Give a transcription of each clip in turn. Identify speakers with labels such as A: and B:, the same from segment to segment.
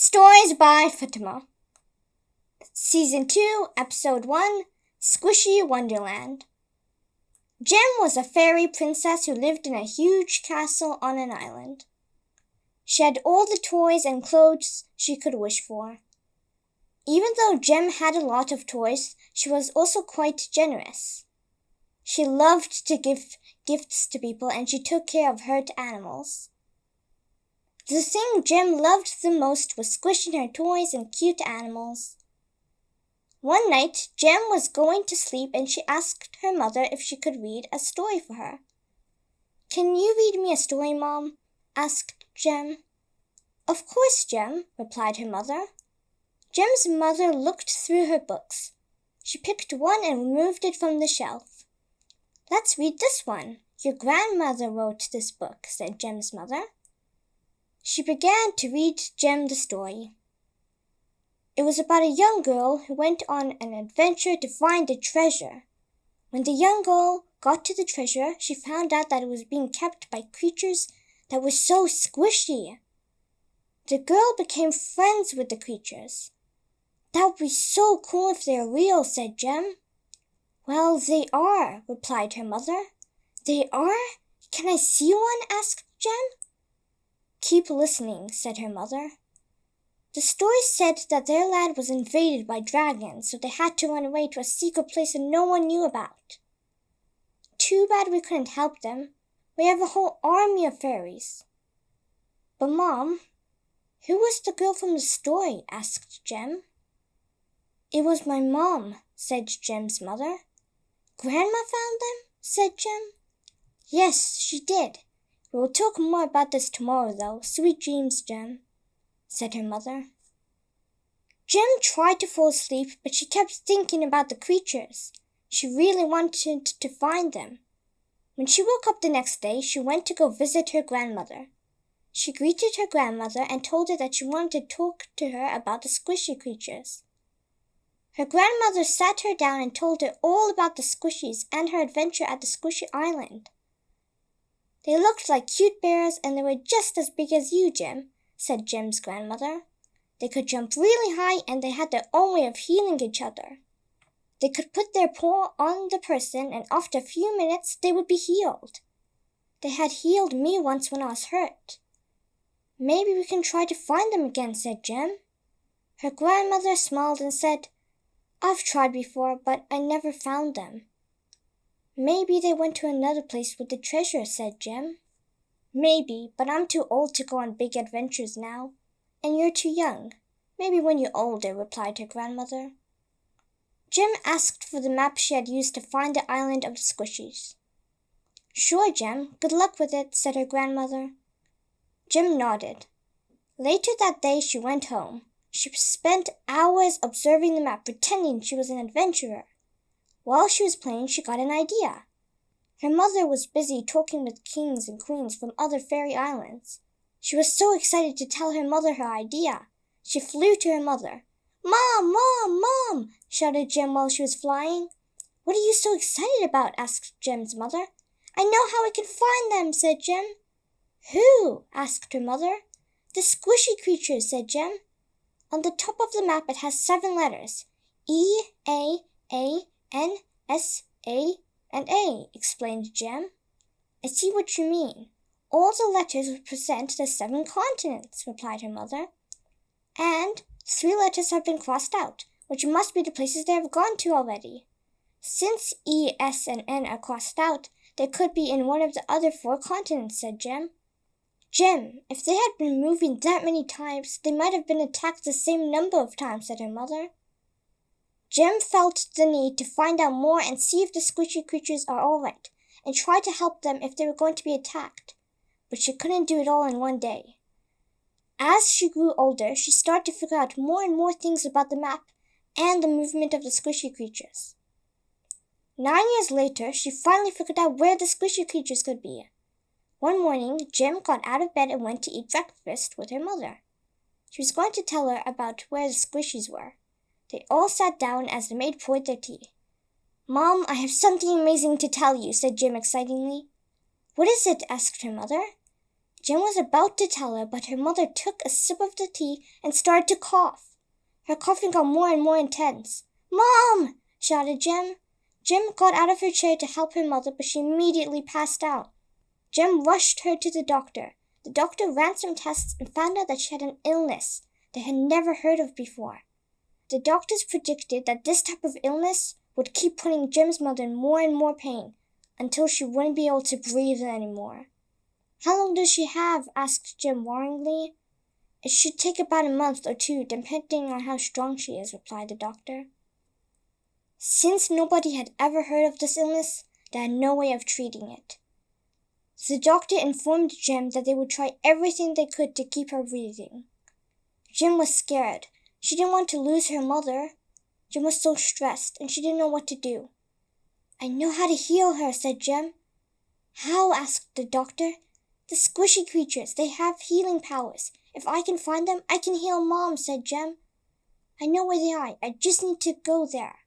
A: Stories by Fatima. Season 2, Episode 1, Squishy Wonderland. Jem was a fairy princess who lived in a huge castle on an island. She had all the toys and clothes she could wish for. Even though Jem had a lot of toys, she was also quite generous. She loved to give gifts to people and she took care of hurt animals. The thing Jem loved the most was squishing her toys and cute animals. One night, Jem was going to sleep and she asked her mother if she could read a story for her. "Can you read me a story, Mom?" asked Jem. "Of course, Jem," replied her mother. Jem's mother looked through her books. She picked one and removed it from the shelf. "Let's read this one. Your grandmother wrote this book," said Jem's mother. She began to read Jem the story. It was about a young girl who went on an adventure to find a treasure. When the young girl got to the treasure, she found out that it was being kept by creatures that were so squishy. The girl became friends with the creatures. "That would be so cool if they are real," said Jem. "Well, they are," replied her mother. "They are? Can I see one?" asked Jem. "Keep listening," said her mother. The story said that their land was invaded by dragons, so they had to run away to a secret place that no one knew about. "Too bad we couldn't help them. We have a whole army of fairies." "But Mom, who was the girl from the story?" asked Jem. "It was my mom," said Jem's mother. "Grandma found them?" said Jem. "Yes, she did. We'll talk more about this tomorrow, though. Sweet dreams, Jem," said her mother. Jem tried to fall asleep, but she kept thinking about the creatures. She really wanted to find them. When she woke up the next day, she went to go visit her grandmother. She greeted her grandmother and told her that she wanted to talk to her about the squishy creatures. Her grandmother sat her down and told her all about the squishies and her adventure at the Squishy Island. "They looked like cute bears and they were just as big as you, Jem," said Jem's grandmother. "They could jump really high and they had their own way of healing each other. They could put their paw on the person and after a few minutes they would be healed. They had healed me once when I was hurt." "Maybe we can try to find them again," said Jem. Her grandmother smiled and said, "I've tried before, but I never found them." "Maybe they went to another place with the treasure," said Jem. "Maybe, but I'm too old to go on big adventures now. And you're too young. Maybe when you're older," replied her grandmother. Jem asked for the map she had used to find the island of the squishies. "Sure, Jem. Good luck with it," said her grandmother. Jem nodded. Later that day she went home. She spent hours observing the map, pretending she was an adventurer. While she was playing, she got an idea. Her mother was busy talking with kings and queens from other fairy islands. She was so excited to tell her mother her idea. She flew to her mother. "Mom, Mom, Mom!" shouted Jem while she was flying. "What are you so excited about?" asked Jem's mother. "I know how we can find them," said Jem. "Who?" asked her mother. "The squishy creatures," said Jem. "On the top of the map it has 7 letters. E-A-A-N-S-A explained Jem. "I see what you mean. All the letters represent the 7 continents," replied her mother. "And 3 letters have been crossed out, which must be the places they have gone to already. Since E, S, and N are crossed out, they could be in one of the other 4 continents," said Jem. "Jem, if they had been moving that many times, they might have been attacked the same number of times," said her mother. Jem felt the need to find out more and see if the squishy creatures are all right, and try to help them if they were going to be attacked. But she couldn't do it all in one day. As she grew older, she started to figure out more and more things about the map and the movement of the squishy creatures. 9 years later, she finally figured out where the squishy creatures could be. One morning, Jem got out of bed and went to eat breakfast with her mother. She was going to tell her about where the squishies were. They all sat down as the maid poured their tea. "Mom, I have something amazing to tell you," said Jem excitedly. "What is it?" asked her mother. Jem was about to tell her, but her mother took a sip of the tea and started to cough. Her coughing got more and more intense. "Mom!" shouted Jem. Jem got out of her chair to help her mother, but she immediately passed out. Jem rushed her to the doctor. The doctor ran some tests and found out that she had an illness they had never heard of before. The doctors predicted that this type of illness would keep putting Jem's mother in more and more pain until she wouldn't be able to breathe anymore. "How long does she have?" asked Jem worryingly. "It should take about a month or two, depending on how strong she is," replied the doctor. Since nobody had ever heard of this illness, they had no way of treating it. The doctor informed Jem that they would try everything they could to keep her breathing. Jem was scared. She didn't want to lose her mother. Jem was so stressed, and she didn't know what to do. "I know how to heal her," said Jem. "How?" asked the doctor. "The squishy creatures, they have healing powers. If I can find them, I can heal Mom," said Jem. "I know where they are. I just need to go there."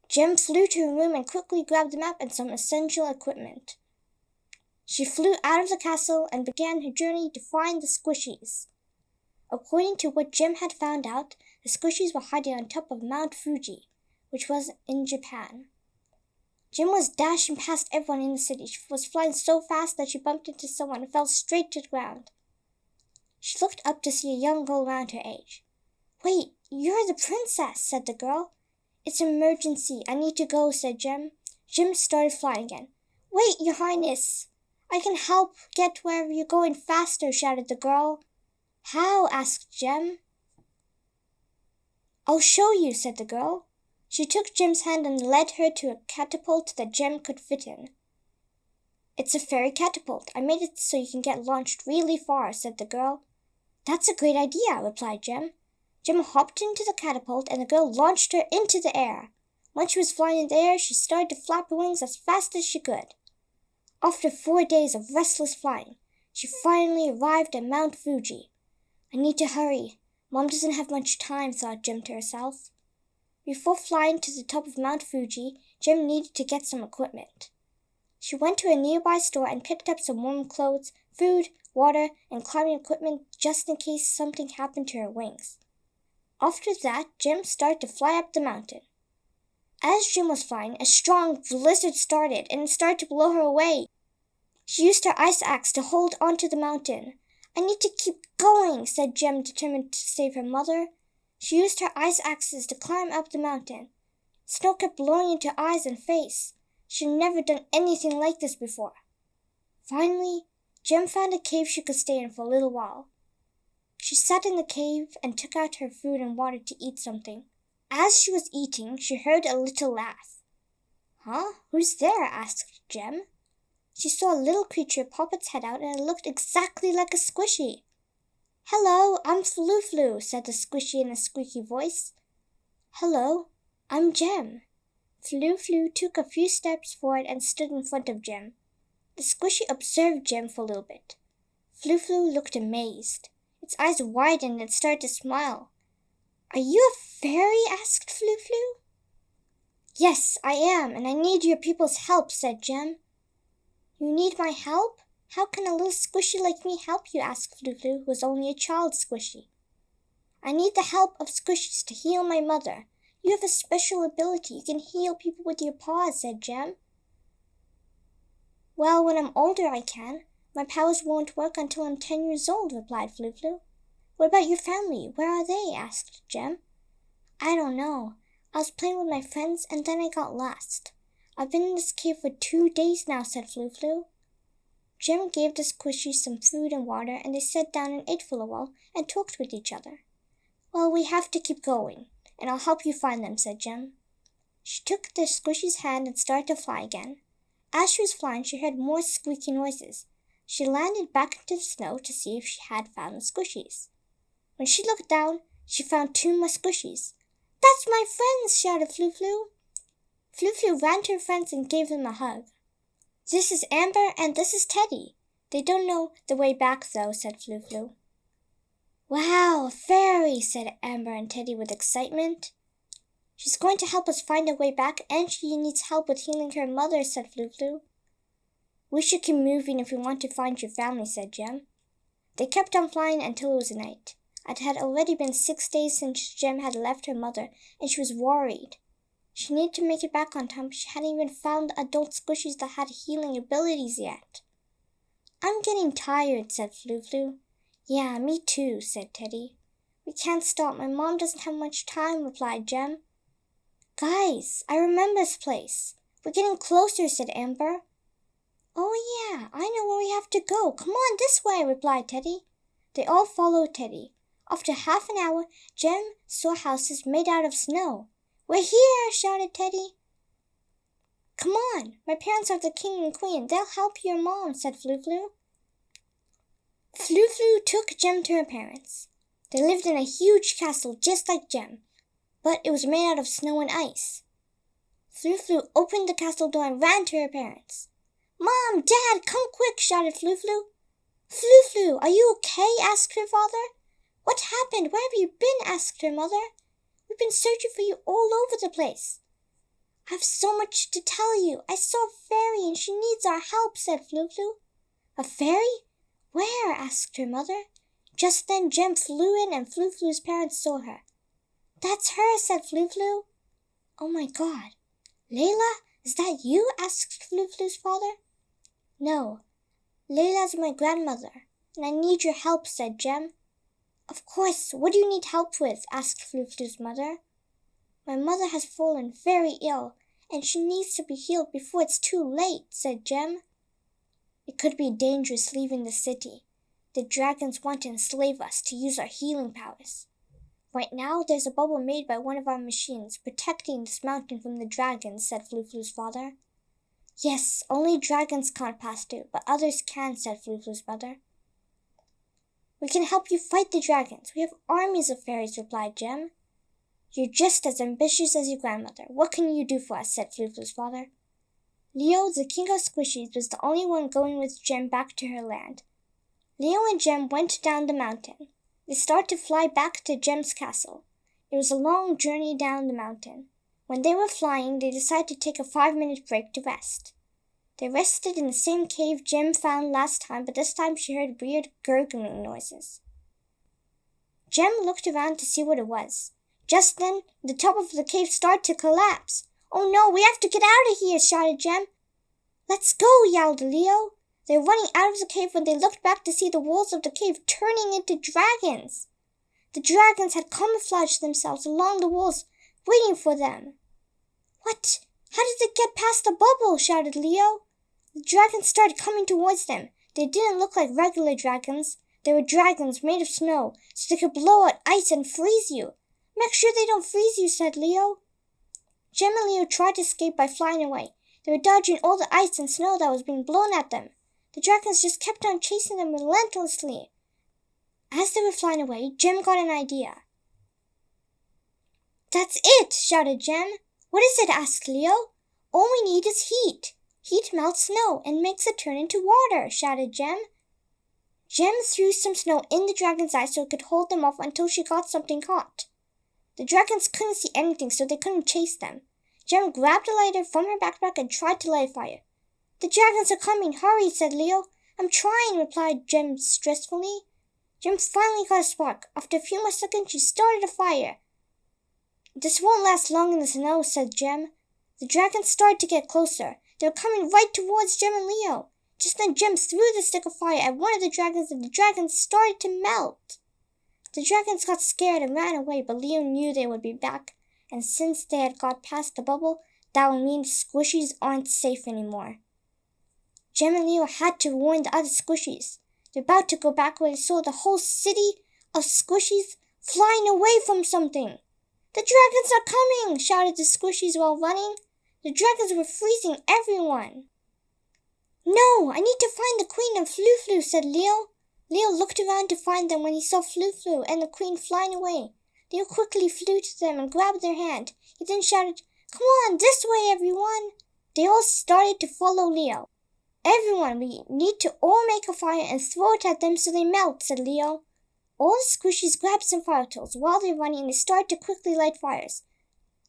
A: Jem flew to her room and quickly grabbed the map and some essential equipment. She flew out of the castle and began her journey to find the squishies. According to what Jem had found out, the squishies were hiding on top of Mount Fuji, which was in Japan. Jem was dashing past everyone in the city. She was flying so fast that she bumped into someone and fell straight to the ground. She looked up to see a young girl around her age. "Wait, you're the princess," said the girl. "It's an emergency. I need to go," said Jem. Jem started flying again. "Wait, Your Highness. I can help get wherever you're going faster," shouted the girl. "How?" asked Jem. "I'll show you," said the girl. She took Jem's hand and led her to a catapult that Jem could fit in. "It's a fairy catapult. I made it so you can get launched really far," said the girl. "That's a great idea," replied Jem. Jem hopped into the catapult and the girl launched her into the air. Once she was flying in the air, she started to flap her wings as fast as she could. After 4 days of restless flying, she finally arrived at Mount Fuji. "I need to hurry. Mom doesn't have much time," thought Jem to herself. Before flying to the top of Mount Fuji, Jem needed to get some equipment. She went to a nearby store and picked up some warm clothes, food, water, and climbing equipment just in case something happened to her wings. After that, Jem started to fly up the mountain. As Jem was flying, a strong blizzard started and it started to blow her away. She used her ice axe to hold onto the mountain. "I need to keep going," said Jem, determined to save her mother. She used her ice axes to climb up the mountain. Snow kept blowing into her eyes and face. She had never done anything like this before. Finally, Jem found a cave she could stay in for a little while. She sat in the cave and took out her food and water to eat something. As she was eating, she heard a little laugh. "Huh? Who's there?" asked Jem. She saw a little creature pop its head out and it looked exactly like a squishy. "Hello, I'm Flu Flu," said the squishy in a squeaky voice. "Hello, I'm Jem." Flu Flu took a few steps forward and stood in front of Jem. The squishy observed Jem for a little bit. Flu Flu looked amazed. Its eyes widened and started to smile. "Are you a fairy?" asked Flu Flu. "Yes, I am, and I need your people's help," said Jem. "You need my help? How can a little squishy like me help you?" asked Flu Flu, who was only a child squishy. "I need the help of squishies to heal my mother. You have a special ability. You can heal people with your paws," said Jem. "Well, when I'm older I can. My powers won't work until I'm 10 years old," replied Flu Flu. "What about your family? Where are they?" asked Jem. "I don't know. I was playing with my friends and then I got lost. I've been in this cave for 2 days now," said Flu Flu. Jem gave the squishies some food and water and they sat down and ate for a while and talked with each other. "Well, we have to keep going, and I'll help you find them," said Jem. She took the squishy's hand and started to fly again. As she was flying, she heard more squeaky noises. She landed back into the snow to see if she had found the squishies. When she looked down, she found 2 more squishies. "That's my friends!" shouted Flu Flu. Flu Flu ran to her friends and gave them a hug. "This is Amber and this is Teddy. They don't know the way back though," said Flu Flu. "Wow, a fairy!" said Amber and Teddy with excitement. "She's going to help us find our way back and she needs help with healing her mother," said Flu Flu. We should keep moving if we want to find your family, said Jem. They kept on flying until it was night. It had already been 6 days since Jem had left her mother, and she was worried. She needed to make it back on time, but she hadn't even found the adult squishies that had healing abilities yet. I'm getting tired, said Flu Flu. Yeah, me too, said Teddy. We can't stop. My mom doesn't have much time, replied Jem. Guys, I remember this place. We're getting closer, said Amber. Oh yeah, I know where we have to go. Come on this way, replied Teddy. They all followed Teddy. After half an hour, Jem saw houses made out of snow. We're here, shouted Teddy. Come on, my parents are the king and queen. They'll help your mom, said Flu Flu. Flu Flu took Jem to her parents. They lived in a huge castle just like Jem, but it was made out of snow and ice. Flu Flu opened the castle door and ran to her parents. Mom, Dad, come quick, shouted Flu Flu. Flu Flu, are you okay? Asked her father. What happened? Where have you been? Asked her mother. We've been searching for you all over the place. I have so much to tell you. I saw a fairy and she needs our help, said Flu Flu. A fairy? Where? Asked her mother. Just then Jem flew in and Flu Flu's parents saw her. That's her, said Flu Flu. Oh my God. Layla, is that you? Asked Flu Flu's father. No, Layla's my grandmother, and I need your help, said Jem. Of course, what do you need help with? Asked Flu Flu's mother. My mother has fallen very ill, and she needs to be healed before it's too late, said Jem. It could be dangerous leaving the city. The dragons want to enslave us to use our healing powers. Right now, there's a bubble made by one of our machines protecting this mountain from the dragons, said Flu Flu's father. Yes, only dragons can't pass through, but others can, said Flu Flu's mother. We can help you fight the dragons. We have armies of fairies, replied Jem. You're just as ambitious as your grandmother. What can you do for us? Said Flu Flu's father. Leo, the king of squishies, was the only one going with Jem back to her land. Leo and Jem went down the mountain. They started to fly back to Jem's castle. It was a long journey down the mountain. When they were flying, they decided to take a 5-minute break to rest. They rested in the same cave Jem found last time, but this time she heard weird gurgling noises. Jem looked around to see what it was. Just then, the top of the cave started to collapse. Oh no, we have to get out of here, shouted Jem. Let's go, yelled Leo. They were running out of the cave when they looked back to see the walls of the cave turning into dragons. The dragons had camouflaged themselves along the walls, waiting for them. What? How did they get past the bubble? Shouted Leo. The dragons started coming towards them. They didn't look like regular dragons. They were dragons made of snow, so they could blow out ice and freeze you. Make sure they don't freeze you, said Leo. Jem and Leo tried to escape by flying away. They were dodging all the ice and snow that was being blown at them. The dragons just kept on chasing them relentlessly. As they were flying away, Jem got an idea. That's it, shouted Jem. What is it? Asked Leo. All we need is heat. Heat melts snow and makes it turn into water, shouted Jem. Jem threw some snow in the dragon's eyes so it could hold them off until she got something hot. The dragons couldn't see anything, so they couldn't chase them. Jem grabbed a lighter from her backpack and tried to light a fire. The dragons are coming. Hurry, said Leo. I'm trying, replied Jem stressfully. Jem finally got a spark. After a few more seconds, she started a fire. This won't last long in the snow, said Jem. The dragons started to get closer. They were coming right towards Jem and Leo. Just then Jem threw the stick of fire at one of the dragons and the dragons started to melt. The dragons got scared and ran away, but Leo knew they would be back, and since they had got past the bubble, that would mean squishies aren't safe anymore. Jem and Leo had to warn the other squishies. They're about to go back when they saw the whole city of squishies flying away from something. The dragons are coming, shouted the squishies while running. The dragons were freezing everyone. No, I need to find the queen and Flu Flu, said Leo. Leo looked around to find them when he saw Flu Flu and the queen flying away. Leo quickly flew to them and grabbed their hand. He then shouted, Come on, this way, everyone. They all started to follow Leo. Everyone, we need to all make a fire and throw it at them so they melt, said Leo. All the squishies grabbed some fire tools. While they were running, they started to quickly light fires.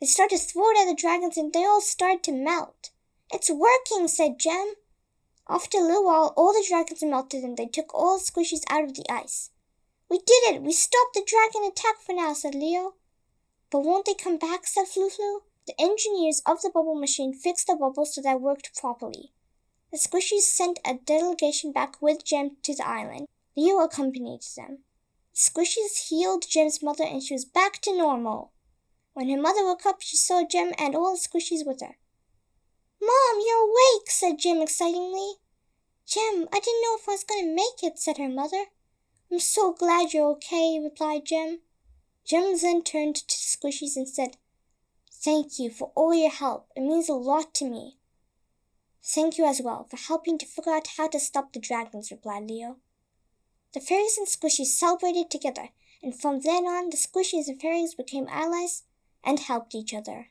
A: They started to throw it at the dragons and they all started to melt. It's working, said Jem. After a little while, all the dragons melted and they took all the squishies out of the ice. We did it! We stopped the dragon attack for now, said Leo. But won't they come back, said Flu-Flu. The engineers of the bubble machine fixed the bubbles so that it worked properly. The squishies sent a delegation back with Jem to the island. Leo accompanied them. The squishies healed Jem's mother and she was back to normal. When her mother woke up, she saw Jem and all the squishies with her. Mom, you're awake, said Jem excitedly. Jem, I didn't know if I was going to make it, said her mother. I'm so glad you're okay, replied Jem. Jem then turned to the squishies and said, Thank you for all your help. It means a lot to me. Thank you as well for helping to figure out how to stop the dragons, replied Leo. The fairies and squishies celebrated together, and from then on the squishies and fairies became allies and helped each other.